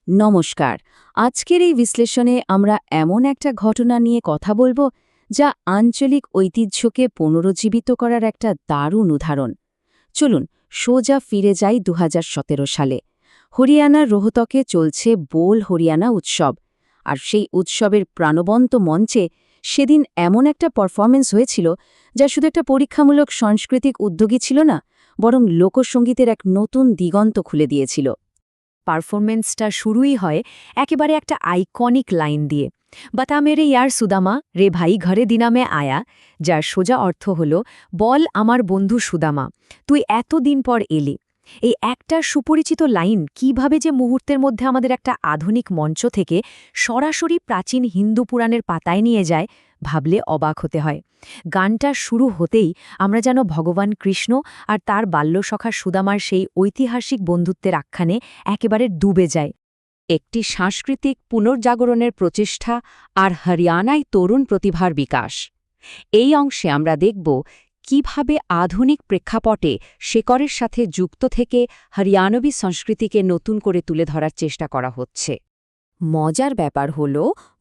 নমস্কার। আজকের এই বিশ্লেষণে আমরা এমন একটা ঘটনা নিয়ে কথা বলবো যা আঞ্চলিক ঐতিহ্যকে পুনরুজ্জীবিত করার একটা দারুণ উদাহরণ। চলুন সোজা ফিরে যাই ২০১৭ সালে। হরিয়ানার রোহতকে চলছে বোল হরিয়ানা উৎসব। আর সেই উৎসবের প্রাণবন্ত মঞ্চে সেদিন এমন একটা পারফরমেন্স হয়েছিল যা শুধু একটা পরীক্ষামূলক সাংস্কৃতিক উদ্যোগই ছিল না, বরং লোকসঙ্গীতের এক নতুন দিগন্ত খুলে দিয়েছিল। পারফরমেন্সটা শুরুই হয় একেবারে একটা আইকনিক লাইন দিয়ে, বাতা মেরে ইয়ার সুদামা রে ভাই ঘরে দিনামে আয়া, যার সোজা অর্থ হল, বল আমার বন্ধু সুদামা, তুই এতদিন পর এলি। এই একটা সুপরিচিত লাইন কিভাবে যে মুহূর্তের মধ্যে আমাদের একটা আধুনিক মঞ্চ থেকে সরাসরি প্রাচীন হিন্দু পুরাণের পাতায় নিয়ে যায়, ভাবলে অবাক হতে হয়। গানটা শুরু হতেই আমরা যেন ভগবান কৃষ্ণ আর তার বাল্যসখা সুদামার সেই ঐতিহাসিক বন্ধুত্বের আখ্যানে একেবারে ডুবে যায়। একটি সাংস্কৃতিক পুনর্জাগরণের প্রচেষ্টা আর হরিয়ানায় তরুণ প্রতিভার বিকাশ। এই অংশে আমরা দেখব কিভাবে আধুনিক প্রেক্ষাপটে শেকড়ের সাথে যুক্ত থেকে হরিয়ানবী সংস্কৃতিকে নতুন করে তুলে ধরার চেষ্টা করা হচ্ছে। মজার ব্যাপার হল,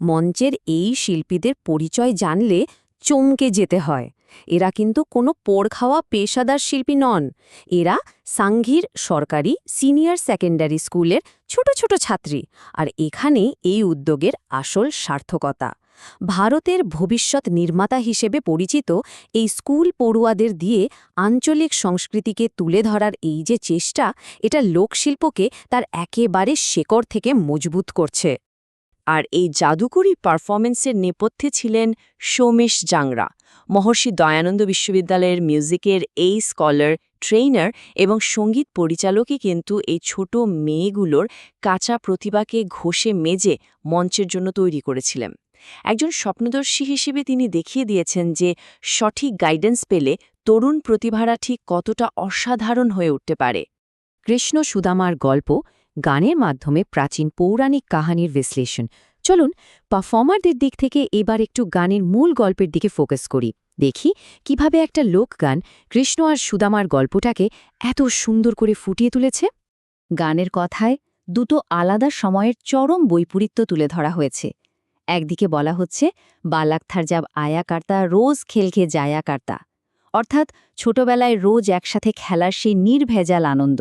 মঞ্চের এই শিল্পীদের পরিচয় জানলে চমকে যেতে হয়। এরা কিন্তু কোনো পোড় খাওয়া পেশাদার শিল্পী নন। এরা সাংঘির সরকারি সিনিয়র সেকেন্ডারি স্কুলের ছোট ছোট ছাত্রী। আর এখানে এই উদ্যোগের আসল সার্থকতা। ভারতের ভবিষ্যৎ নির্মাতা হিসেবে পরিচিত এই স্কুল পড়ুয়াদের দিয়ে আঞ্চলিক সংস্কৃতিকে তুলে ধরার এই যে চেষ্টা, এটা লোকশিল্পকে তার একেবারে শেকড় থেকে মজবুত করছে। আর এই জাদুকরী পারফরমেন্সের নেপথ্যে ছিলেন সোমেশ জাংরা, মহর্ষি দয়ানন্দ বিশ্ববিদ্যালয়ের মিউজিকের এই স্কলার, ট্রেইনার এবং সঙ্গীত পরিচালকই কিন্তু এই ছোট মেয়েগুলোর কাঁচা প্রতিভাকে ঘষে মেজে মঞ্চের জন্য তৈরি করেছিলেন। একজন স্বপ্নদর্শী হিসেবে তিনি দেখিয়ে দিয়েছেন যে সঠিক গাইডেন্স পেলে তরুণ প্রতিভারা ঠিক কতটা অসাধারণ হয়ে উঠতে পারে। কৃষ্ণ সুদামার গল্প, গানের মাধ্যমে প্রাচীন পৌরাণিক কাহিনীর বিশ্লেষণ। চলুন পারফর্মারদের দিক থেকে এবার একটু গানের মূল গল্পের দিকে ফোকাস করি। দেখি কিভাবে একটা লোকগান কৃষ্ণ আর সুদামার গল্পটাকে এত সুন্দর করে ফুটিয়ে তুলেছে। গানের কথায় দুটো আলাদা সময়ের চরম বৈপরীত্য তুলে ধরা হয়েছে। একদিকে বলা হচ্ছে বালাকথার যাব আয়া কার্তা রোজ খেলকে জায়া কার্তা, অর্থাৎ ছোটবেলায় রোজ একসাথে খেলার সেই নির্ভেজাল আনন্দ।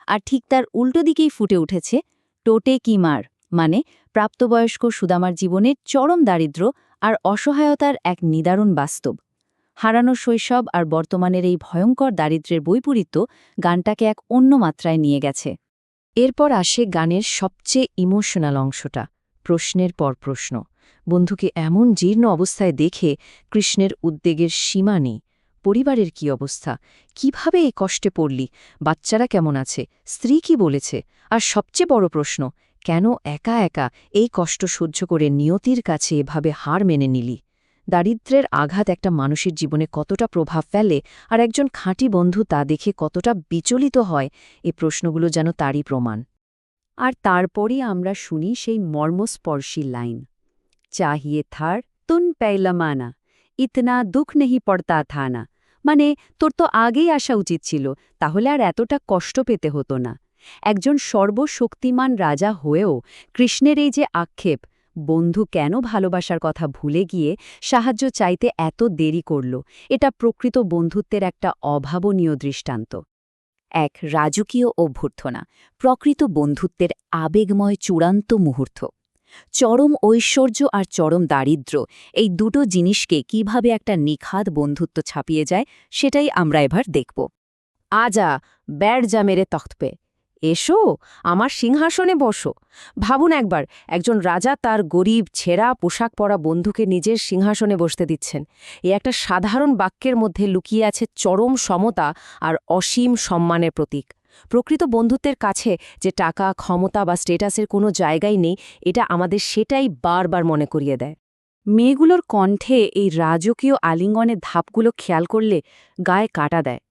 আর ঠিক তার উল্টো দিকেই ফুটে উঠেছে টোটে কিমার, মানে প্রাপ্তবয়স্ক সুদামার জীবনের চরম দারিদ্র্য আর অসহায়তার এক নিদারুণ বাস্তব। হারানো শৈশব আর বর্তমানের এই ভয়ঙ্কর দারিদ্র্যের বৈপরীত্য গানটাকে এক অন্য মাত্রায় নিয়ে গেছে। এরপর আসে গানের সবচেয়ে ইমোশনাল অংশটা, প্রশ্নের পর প্রশ্ন। বন্ধুকে এমন জীর্ণ অবস্থায় দেখে কৃষ্ণের উদ্বেগের সীমা নেই। পরিবারের কি অবস্থা, কিভাবে এই কষ্টে পড়লি, বাচ্চারা কেমন আছে, স্ত্রী কি বলেছে, আর সবচেয়ে বড় প্রশ্ন, কেন একা একা এই কষ্ট সহ্য করে নিয়তির কাছে এভাবে হার মেনে নিলি। দারিদ্র্যের আঘাত একটা মানুষের জীবনে কতটা প্রভাব ফেলে আর একজন খাঁটি বন্ধু তা দেখে কতটা বিচলিত হয়, এই প্রশ্নগুলো যেন তারই প্রমাণ। আর তারপরই আমরা শুনি সেই মর্মস্পর্শী লাইন, চাহিয়ে থার তুন পেলামানা, ইতনা দুঃখ নেহি পড়তা থা না, মানে তোর তো আগেই আসা উচিত ছিল, তাহলে আর এতটা কষ্ট পেতে হতো না। একজন সর্বশক্তিমান রাজা হয়েও কৃষ্ণের এই যে আক্ষেপ, বন্ধু কেন ভালোবাসার কথা ভুলে গিয়ে সাহায্য চাইতে এত দেরি করল, এটা প্রকৃত বন্ধুত্বের একটা অভাবনীয় দৃষ্টান্ত। এক রাজকীয় অভ্যর্থনা, প্রকৃত বন্ধুত্বের আবেগময় চূড়ান্ত মুহূর্ত। চরম ঐশ্বর্য আর চরম দারিদ্র্য, এই দুটো জিনিসকে কিভাবে একটা নিখাদ বন্ধুত্ব ছাপিয়ে যায়, সেটাই আমরা এবার দেখব। আজা ব্যাট যা মেরে তখ্ত পে, এসো আমার সিংহাসনে বসো। ভাবুন একবার, একজন রাজা তার গরিব ছেঁড়া পোশাক পরা বন্ধুকে নিজের সিংহাসনে বসতে দিচ্ছেন। এ একটা সাধারণ বাক্যের মধ্যে লুকিয়ে আছে চরম সমতা আর অসীম সম্মানের প্রতীক। প্রকৃত বন্ধুত্বের কাছে যে টাকা, ক্ষমতা বা স্টেটাসের কোনো জায়গাই নেই, এটা আমাদের সেটাই বারবার মনে করিয়ে দেয়। মেয়েগুলোর কণ্ঠে এই রাজকীয় আলিঙ্গনের ধাপগুলো খেয়াল করলে গায়ে কাটা দেয়।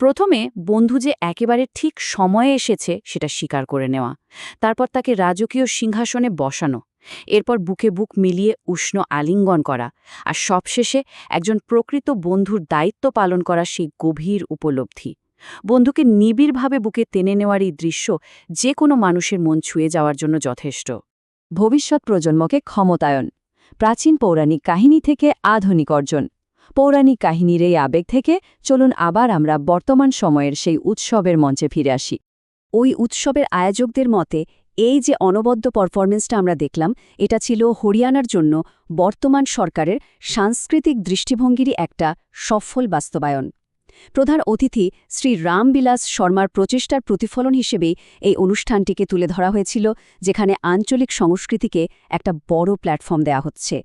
প্রথমে বন্ধু যে একেবারে ঠিক সময়ে এসেছে সেটা স্বীকার করে নেওয়া, তারপর তাকে রাজকীয় সিংহাসনে বসানো, এরপর বুকে বুক মিলিয়ে উষ্ণ আলিঙ্গন করা, আর সবশেষে একজন প্রকৃত বন্ধুর দায়িত্ব পালন করা সেই গভীর উপলব্ধি। বন্ধুকে নিবিড়ভাবে বুকে টেনে নেওয়ার এই দৃশ্য যে কোনো মানুষের মন ছুঁয়ে যাওয়ার জন্য যথেষ্ট। ভবিষ্যৎ প্রজন্মকে ক্ষমতায়ন, প্রাচীন পৌরাণিক কাহিনী থেকে আধুনিক অর্জন। পৌরাণিক কাহিনীর এই আবেগ থেকে চলুন আবার আমরা বর্তমান সময়ের সেই উৎসবের মঞ্চে ফিরে আসি। ওই উৎসবের আয়োজকদের মতে এই যে অনবদ্য পারফরমেন্সটা আমরা দেখলাম, এটা ছিল হরিয়ানার জন্য বর্তমান সরকারের সাংস্কৃতিক দৃষ্টিভঙ্গিরই একটা সফল বাস্তবায়ন। প্রধান অতিথি শ্রী রামবিলাস শর্মার প্রচেষ্টার প্রতিফলন হিসেবেই এই অনুষ্ঠানটিকে তুলে ধরা হয়েছিল, যেখানে আঞ্চলিক সংস্কৃতিকে একটা বড় প্ল্যাটফর্ম দেয়া হচ্ছে।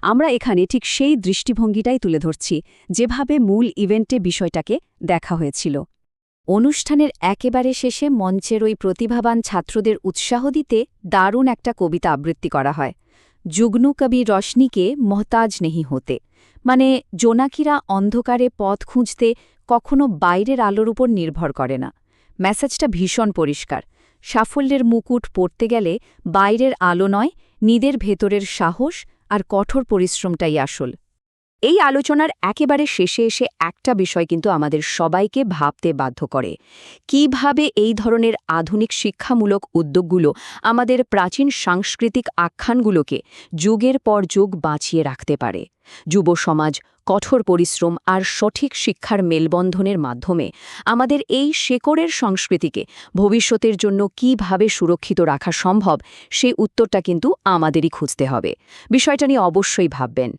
আমরা এখানে ঠিক সেই দৃষ্টিভঙ্গিটাই তুলে ধরছি, যেভাবে মূল ইভেন্টে বিষয়টাকে দেখা হয়েছিল। অনুষ্ঠানের একেবারে শেষে মঞ্চের ওই প্রতিভাবান ছাত্রদের উৎসাহ দিতে দারুণ একটা কবিতা আবৃত্তি করা হয়, জুগনু কবি রশনিকে মহতাজ নেহি হতে। মানে জোনাকিরা অন্ধকারে পথ খুঁজতে কখনো বাইরের আলোর উপর নির্ভর করে না। মেসেজটা ভীষণ পরিষ্কার। সাফল্যের মুকুট পরতে গেলে বাইরের আলো নয়, নিজের ভেতরের সাহস আর কঠোর পরিশ্রমটাই আসল। এই আলোচনার একেবারে শেষে এসে একটা বিষয় কিন্তু আমাদের সবাইকে ভাবতে বাধ্য করে, কিভাবে এই ধরনের আধুনিক শিক্ষামূলক উদ্যোগগুলো আমাদের প্রাচীন সাংস্কৃতিক আখ্যানগুলোকে যুগের পর যুগ বাঁচিয়ে রাখতে পারে। যুব সমাজ কঠোর পরিশ্রম আর সঠিক শিক্ষার মেলবন্ধনের মাধ্যমে আমাদের এই শেকড়ের সংস্কৃতিকে ভবিষ্যতের জন্য কিভাবে সুরক্ষিত রাখা সম্ভব, সেই উত্তরটা কিন্তু আমাদেরই খুঁজতে হবে। বিষয়টা নিয়ে অবশ্যই ভাববেন।